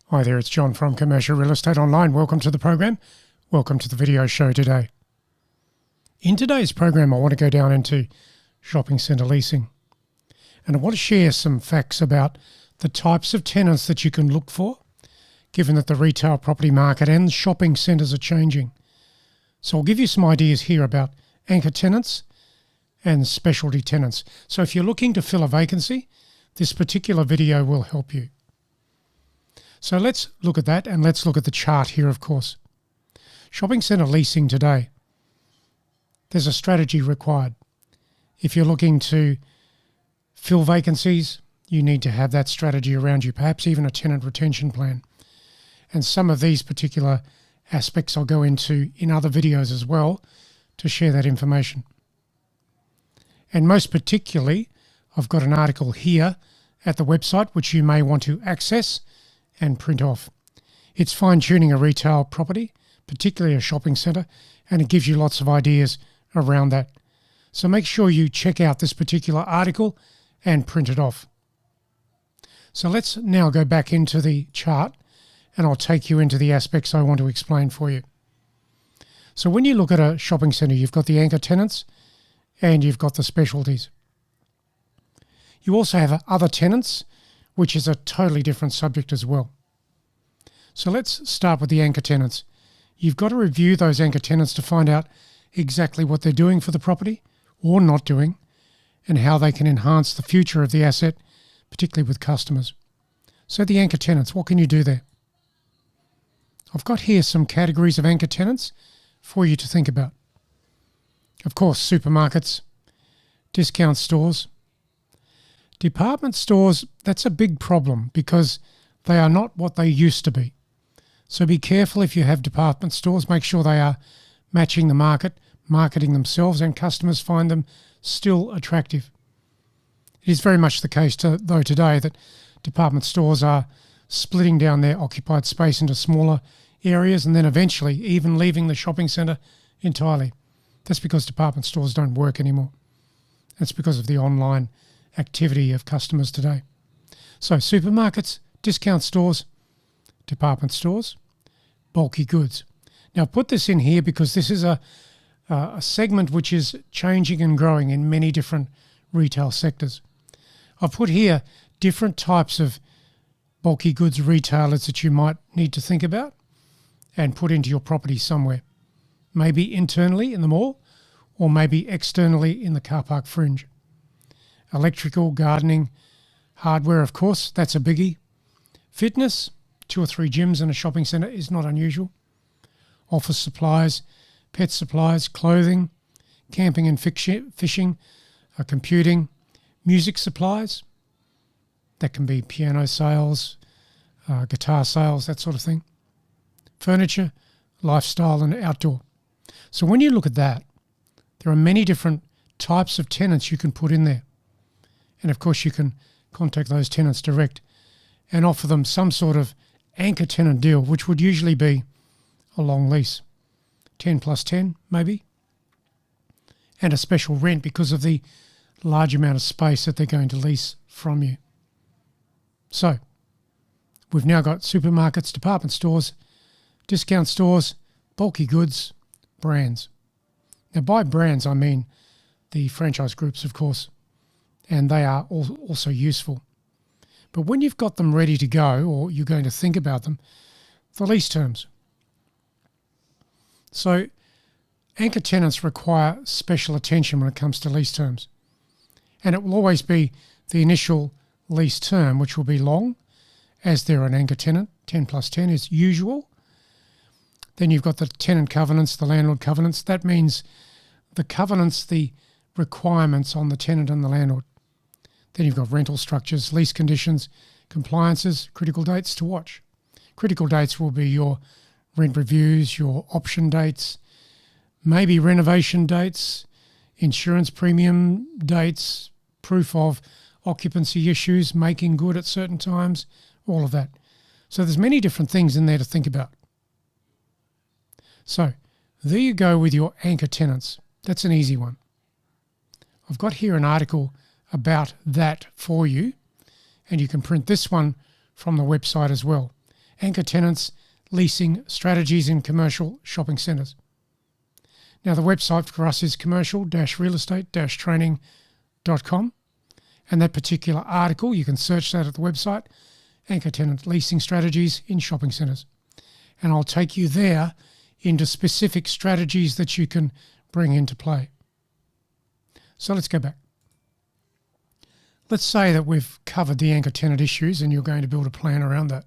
Hi there, it's John from Commercial Real Estate Online. Welcome to the program. Welcome to the video show today. In today's program, I want to go down into shopping centre leasing. And I want to share some facts about the types of tenants that you can look for, given that the retail property market and shopping centres are changing. So I'll give you some ideas here about anchor tenants and specialty tenants. So if you're looking to fill a vacancy, this particular video will help you. So let's look at that, and let's look at the chart here, of course. Shopping centre leasing today. There's a strategy required. If you're looking to fill vacancies, you need to have that strategy around you, perhaps even a tenant retention plan. And some of these particular aspects I'll go into in other videos as well to share that information. And most particularly, I've got an article here at the website which you may want to access and print off. It's fine-tuning a retail property, particularly a shopping centre, and it gives you lots of ideas around that. So make sure you check out this particular article and print it off. So let's now go back into the chart and I'll take you into the aspects I want to explain for you. So when you look at a shopping centre, you've got the anchor tenants and you've got the specialties. You also have other tenants, which is a totally different subject as well. So let's start with the anchor tenants. You've got to review those anchor tenants to find out exactly what they're doing for the property or not doing, and how they can enhance the future of the asset, particularly with customers. So the anchor tenants, what can you do there? I've got here some categories of anchor tenants for you to think about. Of course, supermarkets, discount stores. Department stores, that's a big problem because they are not what they used to be. So be careful if you have department stores. Make sure they are matching the market, marketing themselves, and customers find them still attractive. It is very much the case, though, today that department stores are splitting down their occupied space into smaller areas and then eventually even leaving the shopping centre entirely. That's because department stores don't work anymore. That's because of the online activity of customers today. So supermarkets, discount stores, department stores, bulky goods. Now put this in here because this is a segment which is changing and growing in many different retail sectors. I've put here different types of bulky goods retailers that you might need to think about and put into your property somewhere. Maybe internally in the mall or maybe externally in the car park fringe. Electrical, gardening, hardware, of course, that's a biggie. Fitness, 2 or 3 gyms in a shopping centre is not unusual. Office supplies, pet supplies, clothing, camping and fishing, computing, music supplies. That can be piano sales, guitar sales, that sort of thing. Furniture, lifestyle and outdoor. So when you look at that, there are many different types of tenants you can put in there. And of course you can contact those tenants direct and offer them some sort of anchor tenant deal, which would usually be a long lease, 10 plus 10 maybe, and a special rent because of the large amount of space that they're going to lease from you. So we've now got supermarkets, department stores, discount stores, bulky goods, brands. Now by brands I mean the franchise groups, of course, and they are also useful. But when you've got them ready to go, or you're going to think about them, the lease terms. So anchor tenants require special attention when it comes to lease terms. And it will always be the initial lease term, which will be long, as they're an anchor tenant, 10 plus 10 is usual. Then you've got the tenant covenants, the landlord covenants. That means the covenants, the requirements on the tenant and the landlord. Then you've got rental structures, lease conditions, compliances, critical dates to watch. Critical dates will be your rent reviews, your option dates, maybe renovation dates, insurance premium dates, proof of occupancy issues, making good at certain times, all of that. So there's many different things in there to think about. So there you go with your anchor tenants. That's an easy one. I've got here an article about that for you, and you can print this one from the website as well. Anchor tenants, leasing strategies in commercial shopping centres. Now the website for us is commercial-realestate-training.com, and that particular article, you can search that at the website, Anchor Tenant Leasing Strategies in Shopping Centres. And I'll take you there into specific strategies that you can bring into play. So let's go back. Let's say that we've covered the anchor tenant issues and you're going to build a plan around that.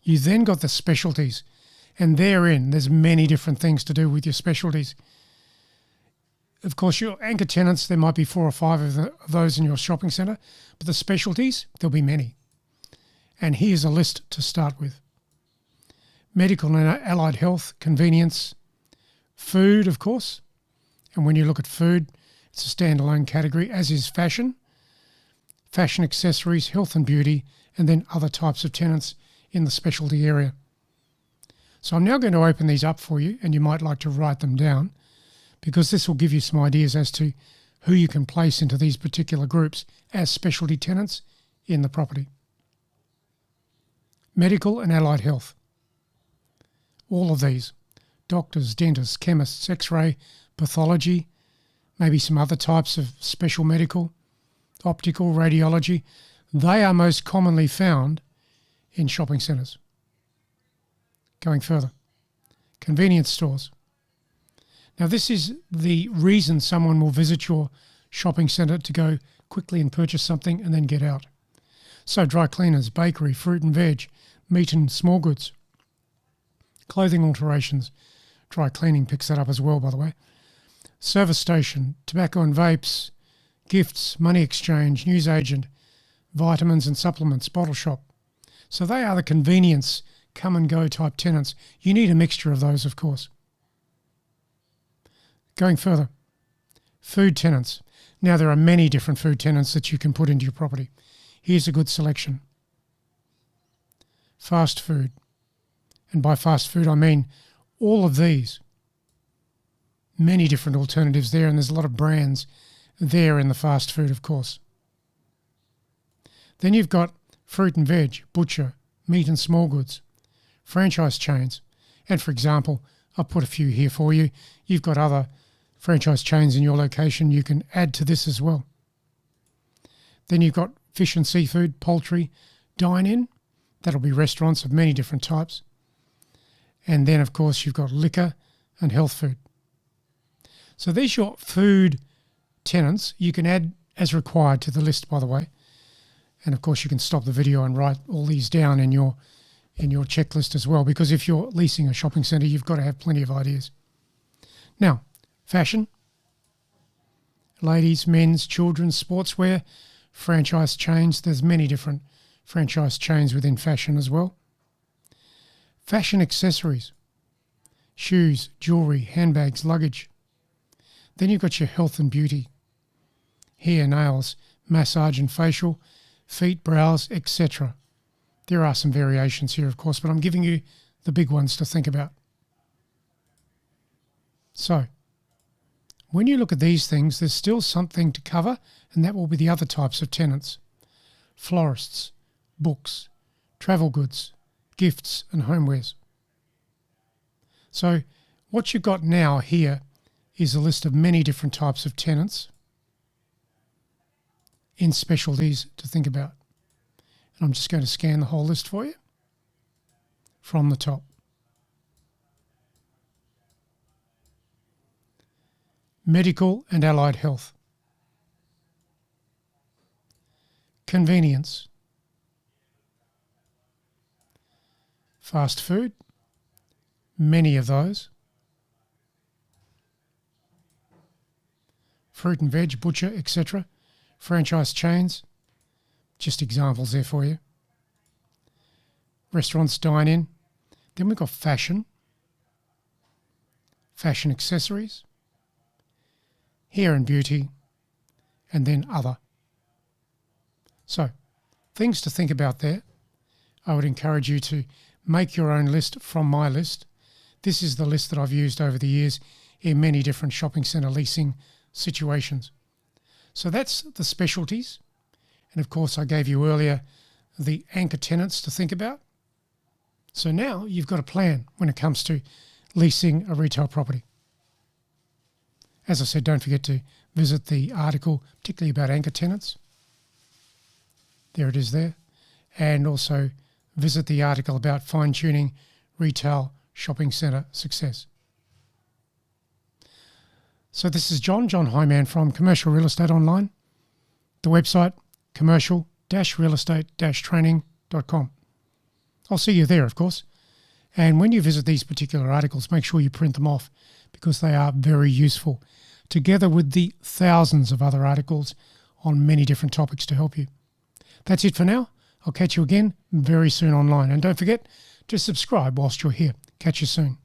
You then got the specialties, and therein there's many different things to do with your specialties. Of course, your anchor tenants, there might be 4 or 5 of those in your shopping centre, but the specialties, there'll be many. And here's a list to start with. Medical and allied health, convenience, food, of course. And when you look at food, it's a standalone category, as is fashion accessories, health and beauty, and then other types of tenants in the specialty area. So I'm now going to open these up for you, and you might like to write them down, because this will give you some ideas as to who you can place into these particular groups as specialty tenants in the property. Medical and allied health. All of these. Doctors, dentists, chemists, x-ray, pathology, maybe some other types of special medical, optical, radiology. They are most commonly found in shopping centres. Going further. Convenience stores. Now this is the reason someone will visit your shopping centre, to go quickly and purchase something and then get out. So dry cleaners, bakery, fruit and veg, meat and small goods. Clothing alterations. Dry cleaning picks that up as well, by the way. Service station, tobacco and vapes, gifts, money exchange, newsagent, vitamins and supplements, bottle shop. So they are the convenience, come and go type tenants. You need a mixture of those, of course. Going further, food tenants. Now there are many different food tenants that you can put into your property. Here's a good selection. Fast food. And by fast food, I mean all of these. Many different alternatives there, and there's a lot of brands there in the fast food, of course. Then you've got fruit and veg, butcher, meat and small goods, franchise chains. And for example, I'll put a few here for you. You've got other franchise chains in your location. You can add to this as well. Then you've got fish and seafood, poultry, dine-in. That'll be restaurants of many different types. And then, of course, you've got liquor and health food. So there's your food tenants. You can add as required to the list, by the way. And, of course, you can stop the video and write all these down in your checklist as well, because if you're leasing a shopping centre, you've got to have plenty of ideas. Now, fashion. Ladies, men's, children's, sportswear, franchise chains. There's many different franchise chains within fashion as well. Fashion accessories, shoes, jewellery, handbags, luggage. Then you've got your health and beauty, hair, nails, massage and facial, feet, brows, etc. There are some variations here, of course, but I'm giving you the big ones to think about. So, when you look at these things, there's still something to cover, and that will be the other types of tenants. Florists, books, travel goods, gifts and homewares. So what you've got now here is a list of many different types of tenants in specialties to think about. And I'm just going to scan the whole list for you from the top. Medical and allied health. Convenience. Fast food, many of those. Fruit and veg, butcher, etc. Franchise chains, just examples there for you. Restaurants, dine-in. Then we've got fashion, fashion accessories, hair and beauty, and then other. So, things to think about there. I would encourage you to make your own list from my list. This is the list that I've used over the years in many different shopping centre leasing situations. So that's the specialties. And of course, I gave you earlier the anchor tenants to think about. So now you've got a plan when it comes to leasing a retail property. As I said, don't forget to visit the article, particularly about anchor tenants. There it is there. And also visit the article about fine-tuning retail shopping centre success. So this is John Hyman from Commercial Real Estate Online. The website, commercial-realestate-training.com. I'll see you there, of course. And when you visit these particular articles, make sure you print them off because they are very useful, together with the thousands of other articles on many different topics to help you. That's it for now. I'll catch you again very soon online. And don't forget to subscribe whilst you're here. Catch you soon.